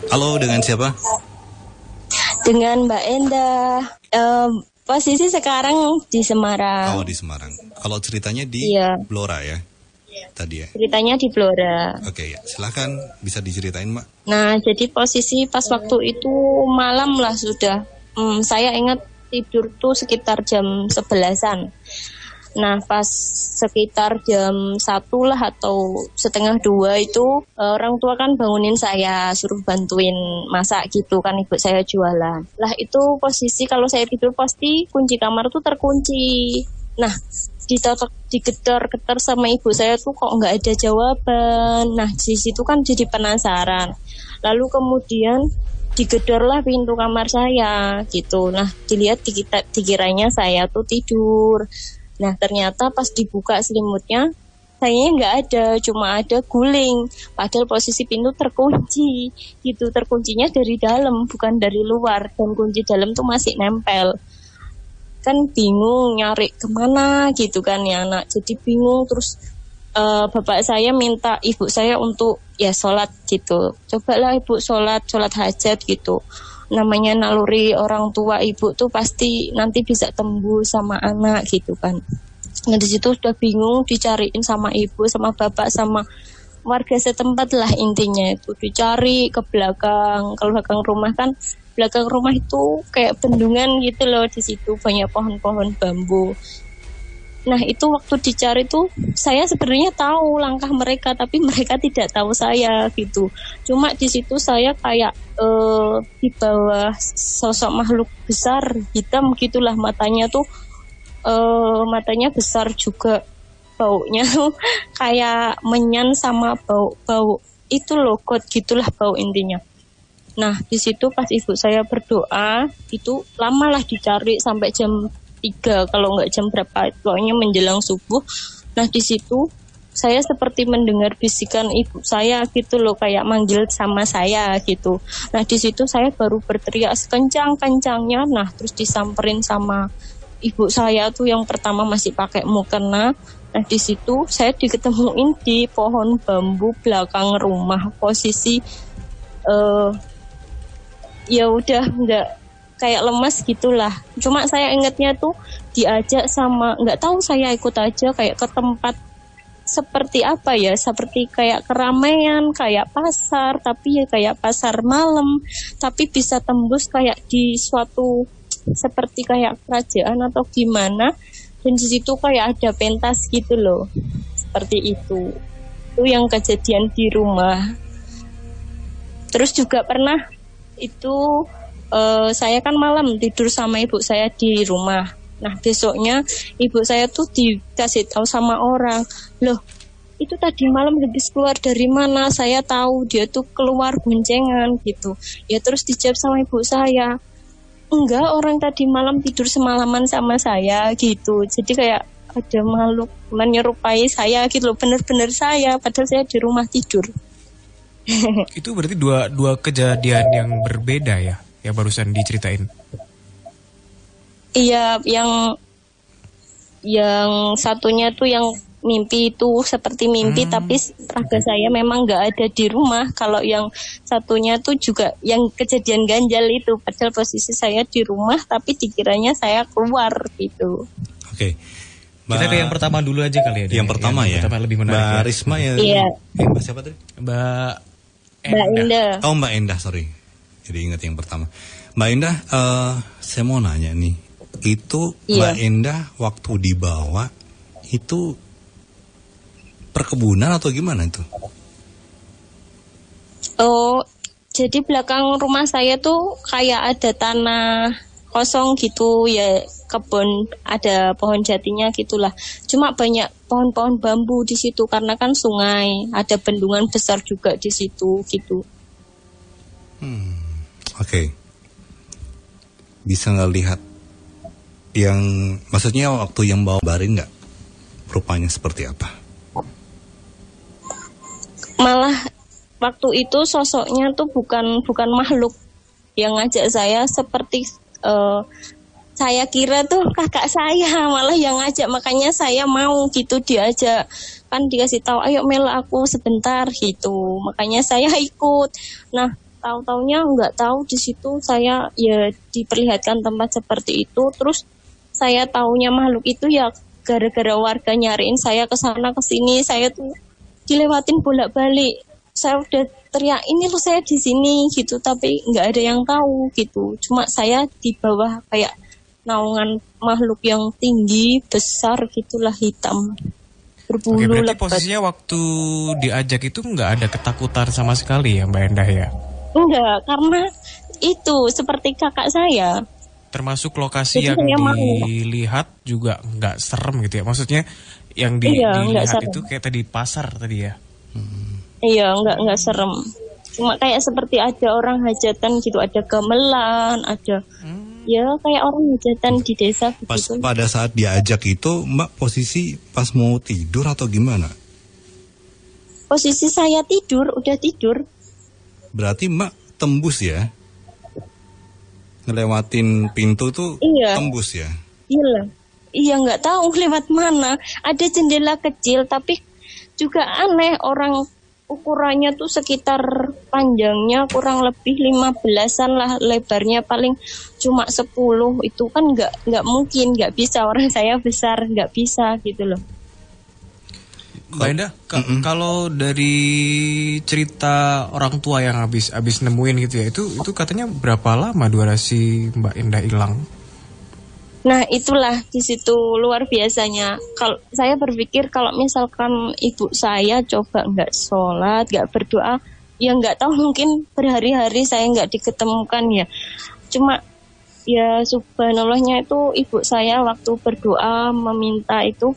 Halo, dengan siapa? Dengan Mbak Endah. Posisi sekarang di Semarang. Oh, di Semarang. Kalau ceritanya di Iya, Blora ya, tadi ya. ceritanya di Blora. Oke, ya. Silahkan bisa diceritain, Mbak. Nah, jadi posisi pas waktu itu malam lah sudah. Saya ingat tidur tuh sekitar jam 11-an. Nah, pas sekitar jam 1 lah atau setengah 2 itu orang tua kan bangunin saya, suruh bantuin masak gitu kan, ibu saya jualan. Lah itu posisi kalau saya tidur pasti kunci kamar tuh terkunci. Nah, digedor-gedor sama ibu saya tuh kok nggak ada jawaban. Nah, di situ kan jadi penasaran. Lalu kemudian digedorlah pintu kamar saya gitu. Nah, dikiranya saya tuh tidur. Nah, ternyata pas dibuka selimutnya, sayanya nggak ada, cuma ada guling. Padahal posisi pintu terkunci, gitu. Terkuncinya dari dalam, bukan dari luar. Dan kunci dalam tuh masih nempel. Kan bingung nyari kemana gitu kan ya anak. Jadi bingung, terus bapak saya minta ibu saya untuk ya sholat gitu. Cobalah ibu sholat hajat gitu. Namanya naluri orang tua ibu tuh pasti nanti bisa tembus sama anak gitu kan. Nah di situ sudah bingung, dicariin sama ibu, sama bapak, sama warga setempat lah, intinya itu dicari ke belakang rumah kan. Belakang rumah itu kayak bendungan gitu loh, di situ banyak pohon-pohon bambu. Nah itu waktu dicari tuh saya sebenarnya tahu langkah mereka, tapi mereka tidak tahu saya gitu. Cuma di situ saya kayak di bawah sosok makhluk besar hitam gitulah, matanya tuh matanya besar juga, baunya tuh kayak menyan sama bau itu loh, kot gitulah bau intinya. Nah di situ pas ibu saya berdoa itu lamalah dicari sampai jam 3 kalau nggak jam berapa, pokoknya menjelang subuh. Nah di situ saya seperti mendengar bisikan ibu saya gitu loh, kayak manggil sama saya gitu. Nah di situ saya baru berteriak sekencang-kencangnya. Nah terus disamperin sama ibu saya tuh, yang pertama masih pakai mukena. Nah di situ saya diketemuin di pohon bambu belakang rumah, posisi ya udah nggak, kayak lemas gitulah. Cuma saya ingatnya tuh diajak sama, nggak tahu saya ikut aja kayak ke tempat seperti apa ya, seperti kayak keramaian, kayak pasar, tapi ya kayak pasar malam, tapi bisa tembus kayak di suatu seperti kayak kerajaan atau gimana. Dan di situ kayak ada pentas gitu loh, seperti itu. Itu yang kejadian di rumah. Terus juga pernah itu saya kan malam tidur sama ibu saya di rumah. Nah besoknya ibu saya tuh dikasih tahu sama orang, loh itu tadi malam habis keluar dari mana? Saya tahu dia tuh keluar boncengan gitu. Ya terus dijawab sama ibu saya, enggak, orang tadi malam tidur semalaman sama saya gitu. Jadi kayak ada makhluk menyerupai saya gitu loh, bener-bener saya, padahal saya di rumah tidur. Itu berarti dua kejadian yang berbeda ya, yang barusan diceritain. Iya, yang satunya tuh yang mimpi itu seperti mimpi, tapi raga saya memang nggak ada di rumah. Kalau yang satunya tuh juga yang kejadian ganjal itu, padahal posisi saya di rumah tapi dikiranya saya keluar gitu. Oke. Kita ke yang pertama dulu aja kali ya. Yang pertama ya. Pertama lebih menarik. Mbak ya. Risma ya. Iya. Mbak siapa tadi? Mbak Indah. Oh, Mbak Endah, sorry. Jadi ingat yang pertama. Mbak Endah, saya mau nanya nih. Itu Mbak Endah waktu dibawa itu perkebunan atau gimana itu? Oh, jadi belakang rumah saya tuh kayak ada tanah kosong gitu ya, kebun, ada pohon jatinya gitulah. Cuma banyak pohon-pohon bambu di situ karena kan sungai, ada bendungan besar juga di situ gitu. Oke. Bisa nggak lihat yang, maksudnya waktu yang bawa barin nggak? Rupanya seperti apa? Malah waktu itu sosoknya tuh bukan makhluk yang ngajak saya, seperti saya kira tuh kakak saya malah yang ngajak, makanya saya mau gitu diajak. Kan dikasih tahu ayo Mel aku sebentar gitu, makanya saya ikut. Nah tahu-taunya nggak tahu di situ saya ya diperlihatkan tempat seperti itu. Terus saya taunya makhluk itu ya gara-gara warga nyariin saya ke sana ke sini. Saya tuh dilewatin bolak-balik. Saya udah teriak ini loh saya di sini gitu, tapi nggak ada yang tahu gitu. Cuma saya di bawah kayak naungan makhluk yang tinggi besar gitulah, hitam berbulu. Oke, berarti lebat. posisinya waktu diajak itu nggak ada ketakutan sama sekali ya Mbak Endah ya? Enggak, karena itu seperti kakak saya. Termasuk lokasi Jadi yang saya mau. dilihat juga nggak serem gitu ya? Maksudnya yang Iya, nggak dilihat serem. itu kayak tadi pasar tadi ya? Iya, enggak serem. Cuma kayak seperti ada orang hajatan gitu, ada gamelan, ada ya kayak orang hajatan di desa Pas begitu. pada saat diajak itu Mbak posisi pas mau tidur atau gimana? Posisi saya tidur, udah tidur. Berarti Mbak tembus ya? Ngelewatin pintu tuh Iya. tembus ya? Iya, iya nggak tahu lewat mana. Ada jendela kecil, tapi juga aneh orang ukurannya tuh sekitar panjangnya kurang lebih 15-an lah, lebarnya paling cuma 10. Itu kan nggak mungkin, nggak bisa, orang saya besar nggak bisa gitu loh. Mbak Endah, kalau dari cerita orang tua yang habis nemuin gitu ya, itu katanya berapa lama durasi Mbak Endah hilang? Nah itulah di situ luar biasanya. Kalau saya berpikir kalau misalkan ibu saya coba nggak sholat, nggak berdoa, ya nggak tahu mungkin berhari-hari saya nggak diketemukan ya. Cuma ya subhanallahnya itu ibu saya waktu berdoa meminta itu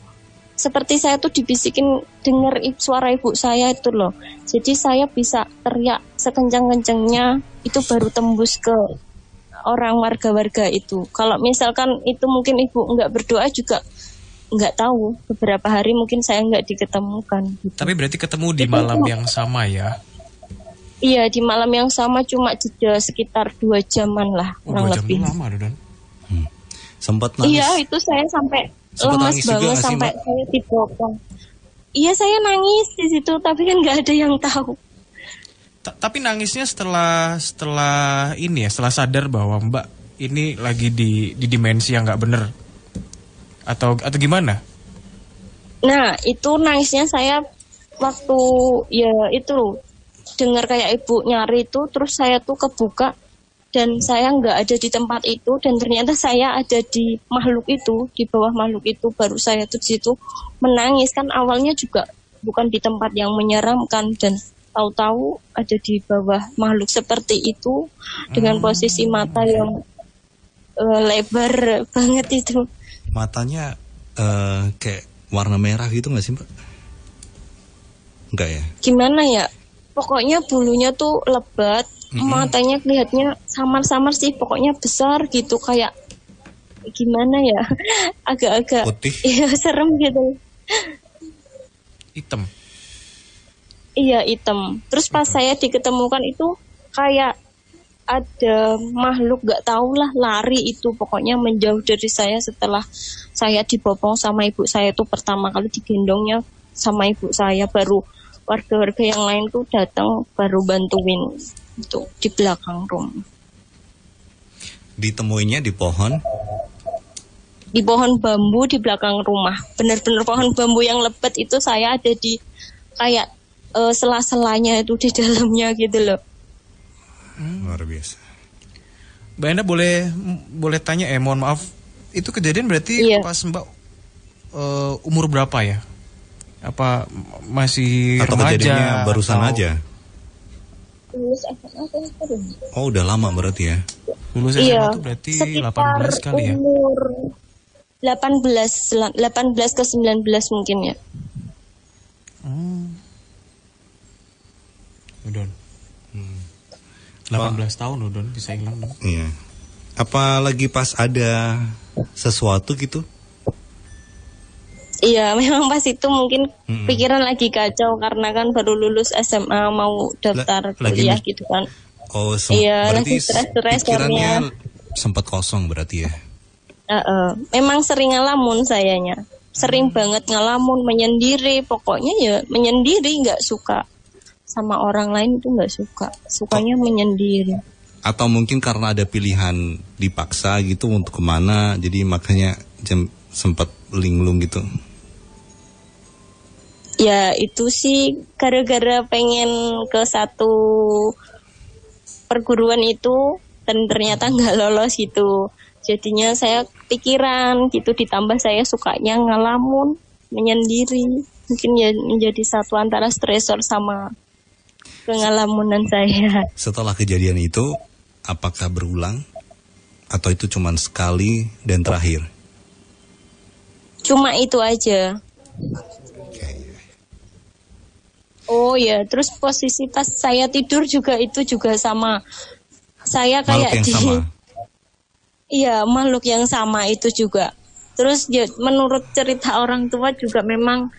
seperti saya tuh dibisikin dengar suara ibu saya itu loh. Jadi saya bisa teriak sekencang-kencangnya itu baru tembus ke orang warga-warga itu. Kalau misalkan itu mungkin ibu nggak berdoa juga nggak tahu. Beberapa hari mungkin saya nggak diketemukan. Gitu. Tapi berarti ketemu di malam yang sama ya? Iya, di malam yang sama, cuma jeda sekitar 2 jaman lah kurang 2 jam lebih. itu lama Dodon. Sempat nangis? Iya, itu saya sampai Sempat lemas nangis juga banget nggak sih, sampai Mbak? saya dipotong. Iya, saya nangis di situ, tapi kan nggak ada yang tahu. Tapi nangisnya setelah ini ya, setelah sadar bahwa Mbak ini lagi di dimensi yang nggak bener, atau gimana? Nah, itu nangisnya saya waktu ya itu dengar kayak ibu nyari itu, terus saya tuh kebuka dan saya nggak ada di tempat itu, dan ternyata saya ada di makhluk itu, di bawah makhluk itu. Baru saya tuh di situ menangis, kan awalnya juga bukan di tempat yang menyeramkan, dan tahu-tahu ada di bawah makhluk seperti itu dengan posisi mata yang lebar banget itu. Matanya kayak warna merah gitu nggak sih Mbak? Enggak ya? Gimana ya? Pokoknya bulunya tuh lebat, matanya kelihatannya samar-samar sih, pokoknya besar gitu, kayak gimana ya? Agak-agak Putih? iya serem gitu. Hitam. Iya, hitam. Terus pas saya diketemukan itu kayak ada makhluk gak tahu lah lari itu, pokoknya menjauh dari saya setelah saya dibopong sama ibu saya. Itu pertama kali digendongnya sama ibu saya, baru warga-warga yang lain tuh datang baru bantuin itu di belakang rumah. Ditemuinya di pohon? Di pohon bambu di belakang rumah, benar-benar pohon bambu yang lebat itu. Saya ada di kayak sela-selanya itu di dalamnya gitu loh. Luar biasa. Mbak Enda boleh tanya mohon maaf, itu kejadian berarti Iya. pas Mbak umur berapa ya? Apa masih Atau remaja? kejadiannya barusan atau aja? Lulus SMA kan? Oh udah lama berarti ya? Lulus SMA Iya, tuh berarti sekitar 18 kali ya? umur 18 ke 19 mungkin ya. Udon. 18 tahun Udon bisa hilang dong. Iya. Apalagi pas ada sesuatu gitu? Iya, memang pas itu mungkin pikiran lagi kacau karena kan baru lulus SMA mau daftar lagi kuliah mi- gitu kan. Oh Iya, berarti lagi stres-stres pikirannya soalnya. sempat kosong berarti ya? Memang sering ngalamun sayanya. Sering banget ngalamun, menyendiri, pokoknya ya menyendiri, nggak suka sama orang lain itu nggak suka. Sukanya menyendiri. Atau mungkin karena ada pilihan dipaksa gitu untuk kemana, jadi makanya sempat linglung gitu. Ya itu sih gara-gara pengen ke satu perguruan itu dan ternyata nggak lolos gitu. Jadinya saya pikiran gitu, ditambah saya sukanya ngelamun, menyendiri. Mungkin ya menjadi satu antara stresor sama pengalamunan saya. Setelah kejadian itu, apakah berulang? Atau itu cuma sekali dan terakhir? Cuma itu aja. Oh ya, terus posisi pas saya tidur juga itu juga sama. Saya kayak makhluk yang sama? Iya, makhluk yang sama itu juga. Terus ya, menurut cerita orang tua juga memang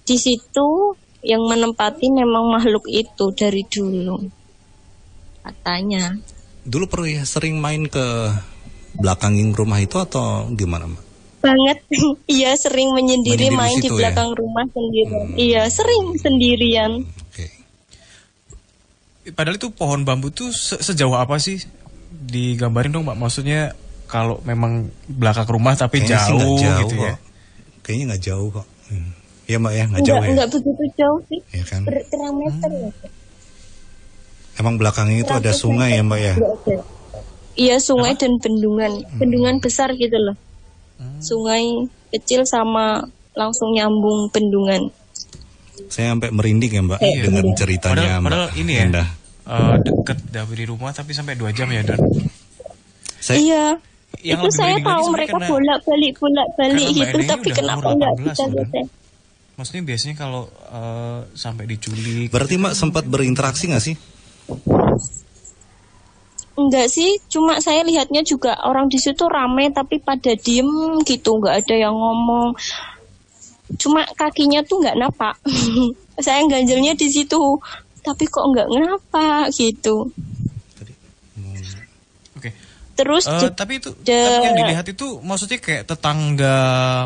di situ yang menempati memang makhluk itu dari dulu. Katanya. Dulu pernah sering main ke belakangin rumah itu atau gimana, Mbak? Banget. Iya, sering menyendiri main di belakang ya? rumah sendirian. Iya, sering sendirian. Okay. Padahal itu pohon bambu tuh sejauh apa sih? Digambarin dong, Mbak. Maksudnya kalau memang belakang rumah tapi jauh gitu kok. ya. Kayaknya nggak jauh kok. Iya, Mbak ya, nggak jauh ya. Nggak begitu jauh sih. Ya kan? Berapa meter ya? Emang belakangnya itu ada sungai ya, Mbak ya? Iya, sungai dan bendungan. Bendungan besar gitu loh. Sungai kecil sama langsung nyambung bendungan. Saya sampai merinding ya, Mbak, dengan ceritanya padahal Mbak ini Endah. Deket dari rumah tapi sampai 2 jam ya, Don. Iya. Yang itu saya tahu mereka bolak-balik gitu, tapi kenapa nggak bisa gitu? Maksudnya biasanya kalau sampai diculik. Berarti Mbak sempat berinteraksi nggak sih? Enggak sih, cuma saya lihatnya juga orang di situ rame tapi pada diem gitu, nggak ada yang ngomong. Cuma kakinya tuh nggak napak. Saya ganjelnya di situ, tapi kok nggak ngapa gitu. Oke. Terus tapi yang dilihat itu maksudnya kayak tetangga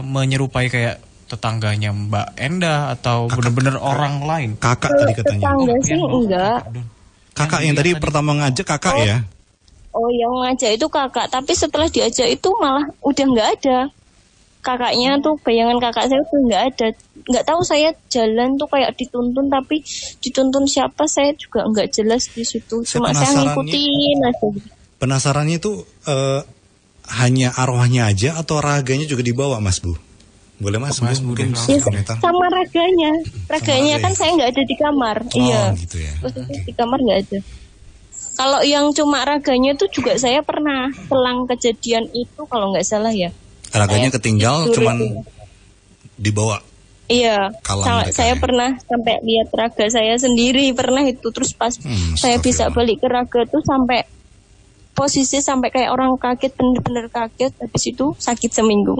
menyerupai kayak tetangganya Mbak Endah atau benar-benar orang lain? Kakak tadi katanya. Tetangga sih enggak. Kakak yang tadi pertama ngajak kakak ya? Oh, yang ngajak itu kakak, tapi setelah diajak itu malah udah nggak ada. Kakaknya tuh, bayangan kakak saya tuh nggak ada. Nggak tahu, saya jalan tuh kayak dituntun, tapi dituntun siapa saya juga nggak jelas di situ. Cuma saya ngikutin aja. Penasarannya itu hanya arwahnya aja atau raganya juga dibawa, Mas Bu? Boleh Mas Bu mungkin komentar? Sama raganya. Raganya kan saya nggak ada di kamar. Iya. Gitu ya. Okay. Di kamar nggak ada. Kalau yang cuma raganya itu juga saya pernah selang kejadian itu kalau nggak salah ya. Raganya ketinggal cuman dibawa. Iya. Saya pernah sampai lihat raga saya sendiri pernah itu, terus pas saya bisa balik ke raga tuh sampai posisi sampai kayak orang kaget, bener-bener kaget. Habis itu sakit seminggu.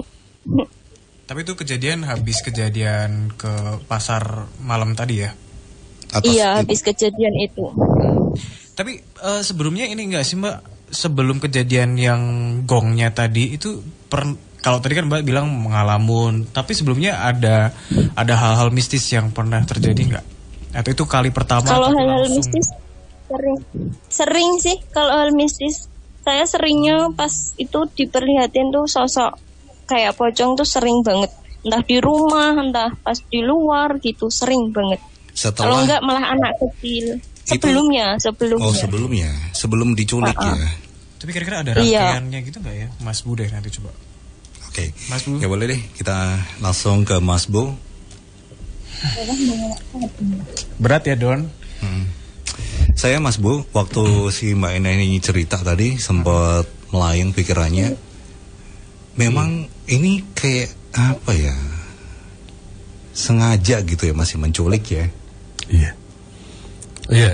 Tapi itu kejadian habis kejadian ke pasar malam tadi ya? Iya, habis kejadian itu. Tapi sebelumnya ini enggak sih Mbak, sebelum kejadian yang gongnya tadi itu kalau tadi kan Mbak bilang mengalamun, tapi sebelumnya ada hal-hal mistis yang pernah terjadi enggak? Atau itu kali pertama? Kalau hal-hal mistis sering sih. Kalau hal mistis saya seringnya pas itu diperlihatin tuh sosok kayak pocong tuh sering banget. Entah di rumah, entah pas di luar gitu, sering banget. Kalau enggak malah anak kecil. Sebelumnya. Oh, sebelum diculik ya. Tapi kira-kira ada rangkaiannya gitu nggak ya, Mas Bu deh nanti coba. Oke. Mas Bu. Ya boleh deh, kita langsung ke Mas Bu. Berat ya Don. Saya Mas Bu, waktu si Mbak Endah ini cerita tadi sempat melayang pikirannya. Memang ini kayak apa ya? Sengaja gitu ya, masih menculik ya. Iya. Iya,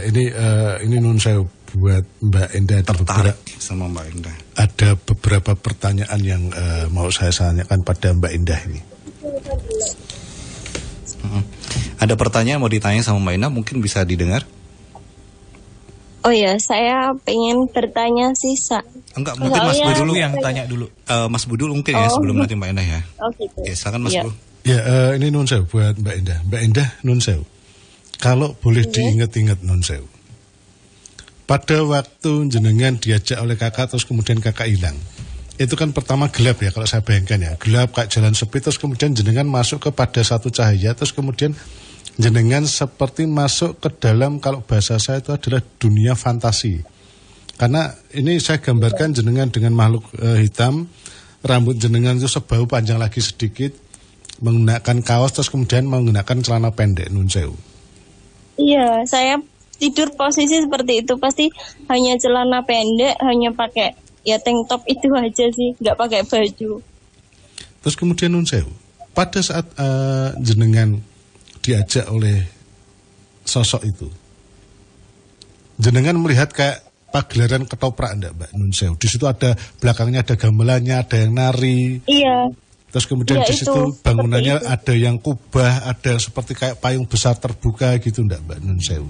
ini nun saya buat Mbak Endah tertarik sama Mbak Endah. Ada beberapa pertanyaan yang mau saya tanyakan pada Mbak Endah ini. Ada pertanyaan mau ditanya sama Mbak Endah, mungkin bisa didengar? Oh ya, saya pengen bertanya sih, Enggak, mungkin Mas Bu dulu yang tanya dulu. Mas Bu dulu mungkin ya, sebelum nanti Mbak Endah ya. Oh gitu. Oke, silakan Mas Bu. Ya, ini nun saya buat Mbak Endah. Mbak Endah, nun saya. kalau boleh diingat-ingat non sewu. Pada waktu jenengan diajak oleh kakak terus kemudian kakak hilang. Itu kan pertama gelap ya kalau saya bayangkan ya. Gelap kayak jalan sepi terus kemudian jenengan masuk kepada satu cahaya terus kemudian jenengan seperti masuk ke dalam, kalau bahasa saya itu adalah dunia fantasi. Karena ini saya gambarkan jenengan dengan makhluk hitam, rambut jenengan itu sebahu panjang lagi sedikit, menggunakan kaos terus kemudian menggunakan celana pendek nun sewu. Iya, saya tidur posisi seperti itu, pasti hanya celana pendek, hanya pakai ya tank top itu aja sih, nggak pakai baju. Terus kemudian nun sewu, pada saat jenengan diajak oleh sosok itu, jenengan melihat kayak pagelaran ketoprak enggak Mbak Nun Sewu? Di situ ada belakangnya ada gamelannya, ada yang nari. Iya. Terus kemudian di situ bangunannya ada yang kubah, ada yang seperti kayak payung besar terbuka gitu enggak Mbak Nun Sewu?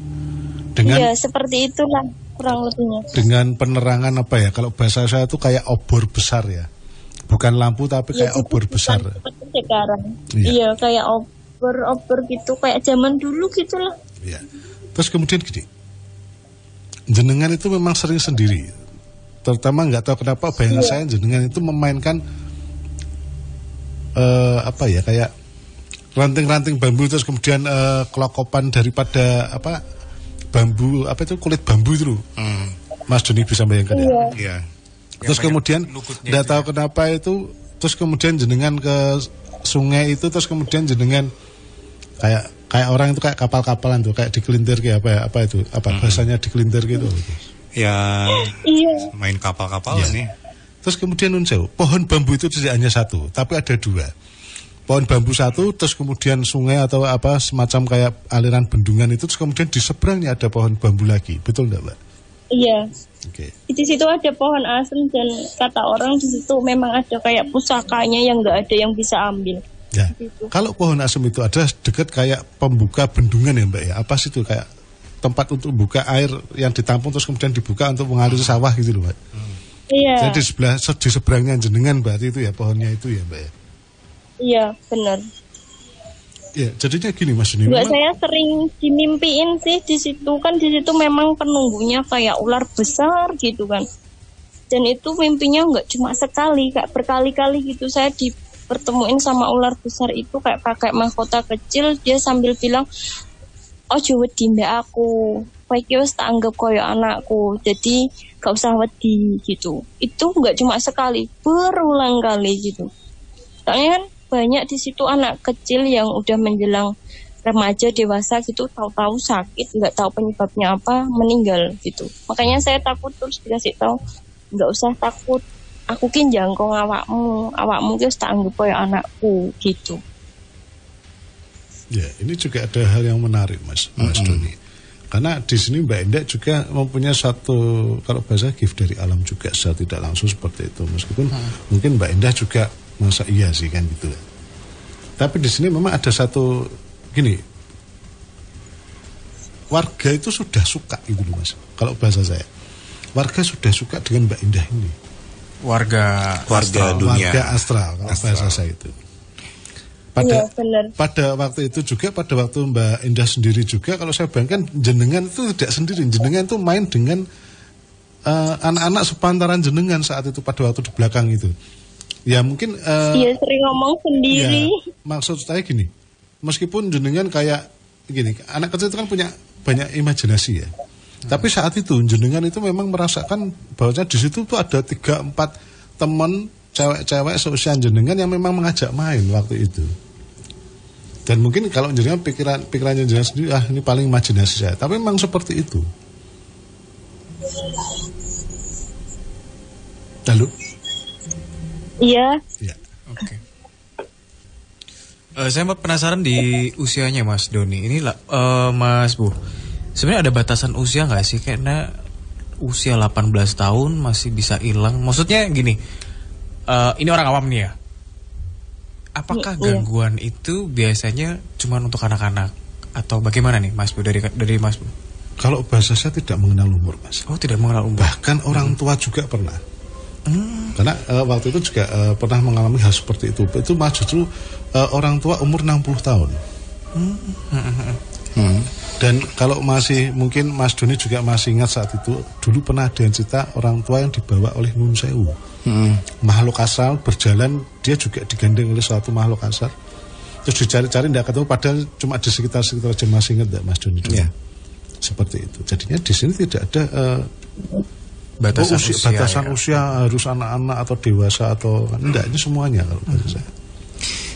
Dengan, iya, seperti itulah kurang lebihnya. Dengan penerangan apa ya? Kalau bahasa saya itu kayak obor besar ya. Bukan lampu tapi kayak ya, obor besar. Seperti sekarang. Iya, kayak obor gitu, kayak zaman dulu gitulah. Iya. Terus kemudian gini. Jenengan itu memang sering sendiri, terutama nggak tahu kenapa bayangan saya jenengan itu memainkan apa ya kayak ranting-ranting bambu terus kemudian kelokopan daripada apa bambu apa itu kulit bambu itu loh. Mas Doni bisa bayangkan ya. Iya. Terus kemudian nggak tahu kenapa itu terus kemudian jenengan ke sungai itu terus kemudian jenengan kayak orang itu kayak kapal-kapalan tuh kayak dikelintir kayak apa itu bahasanya dikelintir gitu ya main kapal-kapalan nih. Terus kemudian nun sewu, pohon bambu itu tidak hanya satu tapi ada dua pohon bambu satu terus kemudian sungai atau apa semacam kayak aliran bendungan itu terus kemudian di seberangnya ada pohon bambu lagi, betul enggak Mbak? Iya. Oke. Di situ ada pohon asem dan kata orang di situ memang ada kayak pusakanya yang nggak ada yang bisa ambil. Ya, kalau pohon asem itu ada dekat kayak pembuka bendungan ya Mbak ya, apa sih itu kayak tempat untuk buka air yang ditampung terus kemudian dibuka untuk mengaliri sawah gitu loh Mbak. Iya. Jadi di seberangnya jenengan berarti itu ya pohonnya itu ya Mbak ya. Iya benar. Ya jadinya gini Mas Doni. Saya sering dimimpiin sih di situ kan di situ memang penunggunya kayak ular besar gitu kan. Dan itu mimpinya nggak cuma sekali, kayak berkali-kali gitu saya pertemuin sama ular besar itu kayak pakai mahkota kecil, dia sambil bilang ojo wedi mbak aku, kowe iki wis tak anggap koyo anakku, jadi gak usah wedi gitu. Itu nggak cuma sekali, berulang kali gitu. Soalnya kan banyak di situ anak kecil yang udah menjelang remaja dewasa gitu, tahu-tahu sakit, nggak tahu penyebabnya apa, meninggal gitu. Makanya saya takut terus dikasih tahu nggak usah takut. Aku ki jangkong awakmu ki wis tak anggap koyo anakku gitu. Ya, ini juga ada hal yang menarik Mas Doni. Karena di sini Mbak Endah juga mempunyai satu kalau bahasa gift dari alam juga secara tidak langsung seperti itu. Meskipun mungkin Mbak Endah juga masa iya sih kan gitu. Tapi di sini memang ada satu gini. Warga itu sudah suka gitu loh Mas. Kalau bahasa saya. Warga sudah suka dengan Mbak Endah ini. Warga dunia, warga astral kalau bahasa saya itu. Pada waktu itu juga, pada waktu Mbak Endah sendiri juga, kalau saya bayangkan jenengan itu tidak sendiri, jenengan itu main dengan anak-anak sepantaran jenengan saat itu pada waktu di belakang itu. Ya mungkin. Iya sering ngomong sendiri. Ya, maksud saya gini, meskipun jenengan kayak gini, anak kecil itu kan punya banyak imajinasi ya. Tapi saat itu jenengan itu memang merasakan bahwa di situ tuh ada 3-4 teman cewek-cewek seusia jenengan yang memang mengajak main waktu itu. Dan mungkin kalau jenengan pikirannya jenengan sendiri, ini paling imajinasi saya. Tapi memang seperti itu. Lalu? Iya. Ya. Oke. Saya penasaran di usianya Mas Doni. Ini Mas Bu. Sebenarnya ada batasan usia nggak sih? Karena usia 18 tahun masih bisa hilang. Maksudnya gini, ini orang awam nih ya. Apakah gangguan itu biasanya cuma untuk anak-anak atau bagaimana nih Mas Bu dari Mas Bu? Kalau bahasa saya tidak mengenal umur Mas. Oh tidak mengenal umur. Bahkan orang tua juga pernah. Karena waktu itu juga pernah mengalami hal seperti itu. Itu Mas justru orang tua umur 60 tahun. Dan kalau masih mungkin Mas Doni juga masih ingat saat itu dulu pernah ada yang cerita orang tua yang dibawa oleh Nun Sewu. Makhluk asal berjalan, dia juga digandeng oleh suatu makhluk asal. Terus dicari-cari tidak ketemu, padahal cuma di sekitar aja. Masih ingat tidak Mas Doni dulu? Yeah. Seperti itu. Jadinya di sini tidak ada batasan usia harus anak-anak atau dewasa atau enggak, ini semuanya kalau menurut saya.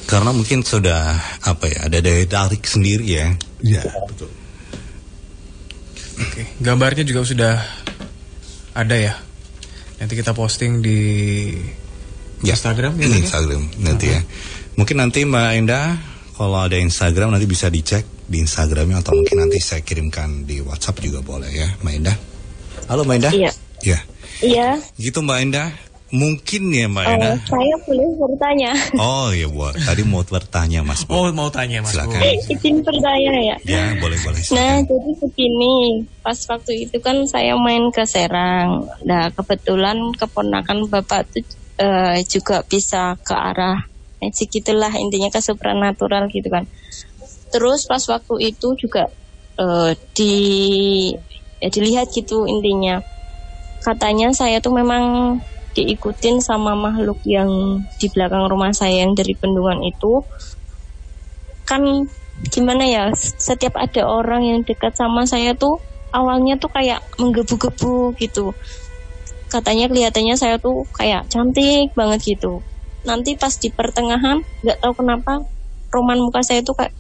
Karena mungkin sudah ada daya tarik sendiri ya. Iya, betul. Oke, gambarnya juga sudah ada ya. Nanti kita posting di Instagram ya. Instagram nanti ya. Mungkin nanti Mbak Endah kalau ada Instagram nanti bisa dicek di Instagramnya, atau mungkin nanti saya kirimkan di WhatsApp juga boleh ya Mbak Endah. Halo Mbak Endah. Iya. Iya. Gitu Mbak Endah. Mungkin ya Mbak Endah. Saya boleh bertanya. Oh iya Bu. Tadi mau bertanya Mas Bu. Oh mau tanya Mas Bu. Silakan. Izin bertanya ya. Ya boleh. Nah, Silakan. jadi begini, pas waktu itu kan saya main ke Serang. Nah, kebetulan keponakan Bapak itu juga bisa ke arah magic gitulah, intinya ke supranatural gitu kan. Terus pas waktu itu juga dilihat gitu intinya. Katanya saya tuh memang diikutin sama makhluk yang di belakang rumah saya yang dari bendungan itu. Kan gimana ya, setiap ada orang yang dekat sama saya tuh awalnya tuh kayak menggebu-gebu gitu. Katanya kelihatannya saya tuh kayak cantik banget gitu. Nanti pas di pertengahan nggak tahu kenapa roman muka saya tuh kayak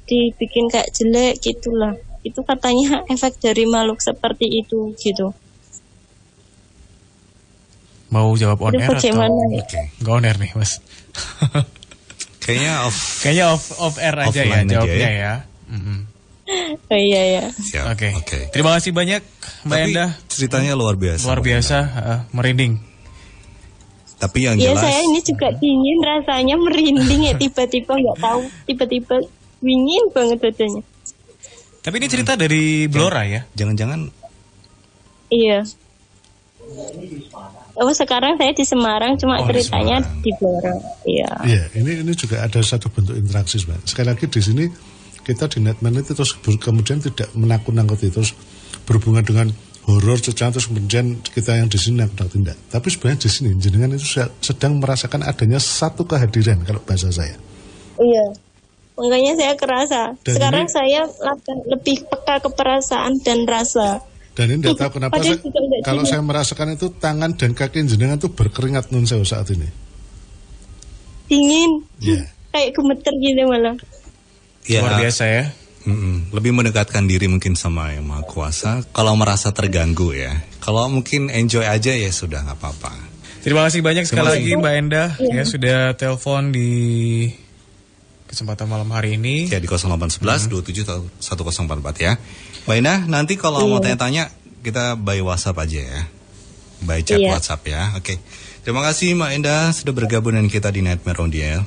dibikin kayak jelek gitulah. Itu katanya efek dari makhluk seperti itu gitu. Mau jawab on air atau ya? nggak on air nih Mas? Kayaknya off air aja ya jawabnya ya. Oh iya ya. Oke. Terima kasih banyak Mbak Endah. Ceritanya luar biasa. Luar biasa, merinding. Tapi yang jelas. Ya saya ini juga dingin rasanya, merinding ya tiba-tiba nggak tahu, tiba-tiba dingin banget badannya. Tapi ini cerita dari Blora ya? Jangan-jangan. Iya. Oh sekarang saya di Semarang, cuma ceritanya di Blora. Iya. Iya, ini juga ada satu bentuk interaksi sebenarnya. Sekali lagi di sini kita di Netman itu terus kemudian tidak menakut-nakuti, terus berhubungan dengan horor secara terus kemudian kita yang di sini nakut tidak. Tapi sebenarnya di sini jenengan itu sedang merasakan adanya satu kehadiran kalau bahasa saya. Iya. Makanya saya kerasa. Dan sekarang saya lebih peka ke perasaan dan rasa. Dan ini tidak tahu kenapa kalau saya merasakan itu tangan dan kaki jenengan itu berkeringat Nun Sewu saat ini. Dingin. Yeah. Kayak gemeter gitu malah. Ya, luar biasa ya. Lebih mendekatkan diri mungkin sama Yang Maha Kuasa. Kalau merasa terganggu ya. Kalau mungkin enjoy aja ya sudah nggak apa-apa. Terima kasih banyak sekali lagi Mbak Endah ya sudah telepon di kesempatan malam hari ini. Ya di 0811 27 1044 ya. Mbak Endah, nanti kalau mau tanya-tanya kita by WhatsApp aja ya. By chat WhatsApp ya. Oke. Terima kasih Mbak Endah sudah bergabung dengan kita di Nightmare on the Air.